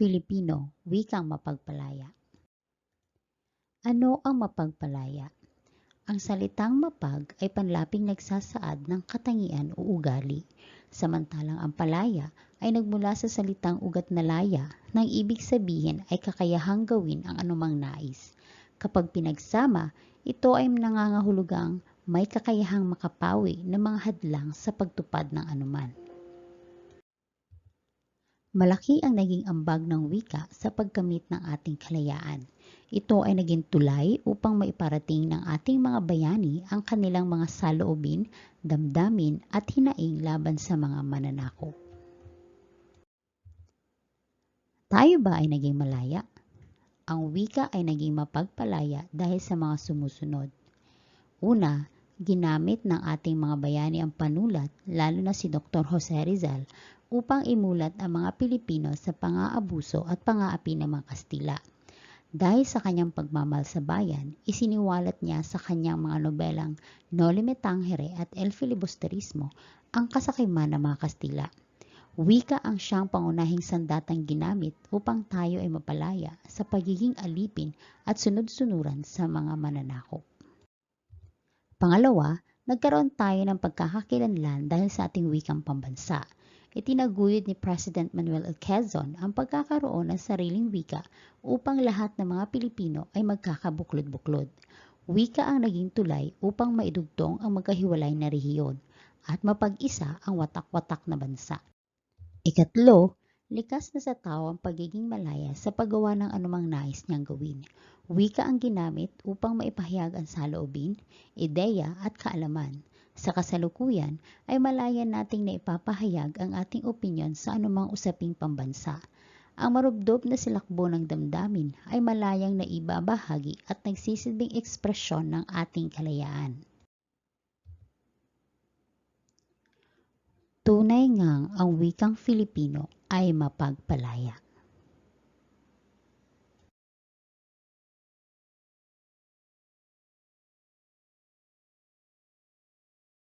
Filipino, wikang mapagpalaya. Ano ang mapagpalaya? Ang salitang mapag ay panlaping nagsasaad ng katangian o ugali, samantalang ang palaya ay nagmula sa salitang ugat na laya nang ibig sabihin ay kakayahang gawin ang anumang nais. Kapag pinagsama, ito ay nangangahulugang may kakayahang makapawi ng mga hadlang sa pagtupad ng anuman. Malaki ang naging ambag ng wika sa pagkamit ng ating kalayaan. Ito ay naging tulay upang maiparating ng ating mga bayani ang kanilang mga saloobin, damdamin at hinaing laban sa mga mananakop. Tayo ba ay naging malaya? Ang wika ay naging mapagpalaya dahil sa mga sumusunod. Una, ginamit ng ating mga bayani ang panulat, lalo na si Dr. Jose Rizal, upang imulat ang mga Pilipino sa pang-aabuso at pang-aapi ng mga Kastila. Dahil sa kanyang pagmamahal sa bayan, isiniwalat niya sa kanyang mga nobelang Noli Me Tangere at El Filibusterismo ang kasakiman ng mga Kastila. Wika ang siyang pangunahing sandatang ginamit upang tayo ay mapalaya sa pagiging alipin at sunod-sunuran sa mga mananakop. Pangalawa, nagkaroon tayo ng pagkakakilanlan dahil sa ating wikang pambansa. Itinaguyod ni President Manuel L. Quezon ang pagkakaroon ng sariling wika upang lahat ng mga Pilipino ay magkakabuklod-buklod. Wika ang naging tulay upang maidugtong ang magkahiwalay na rehiyon at mapag-isa ang watak-watak na bansa. Ikatlo, likas na sa tao ang pagiging malaya sa paggawa ng anumang nais niyang gawin. Wika ang ginamit upang maipahayag ang saloobin, ideya at kaalaman. Sa kasalukuyan ay malaya nating naipapahayag ang ating opinyon sa anumang usaping pambansa. Ang marubdob na silakbo ng damdamin ay malayang naibabahagi at nagsisilbing ekspresyon ng ating kalayaan. Tunay ngang ang wikang Filipino ay mapagpalaya.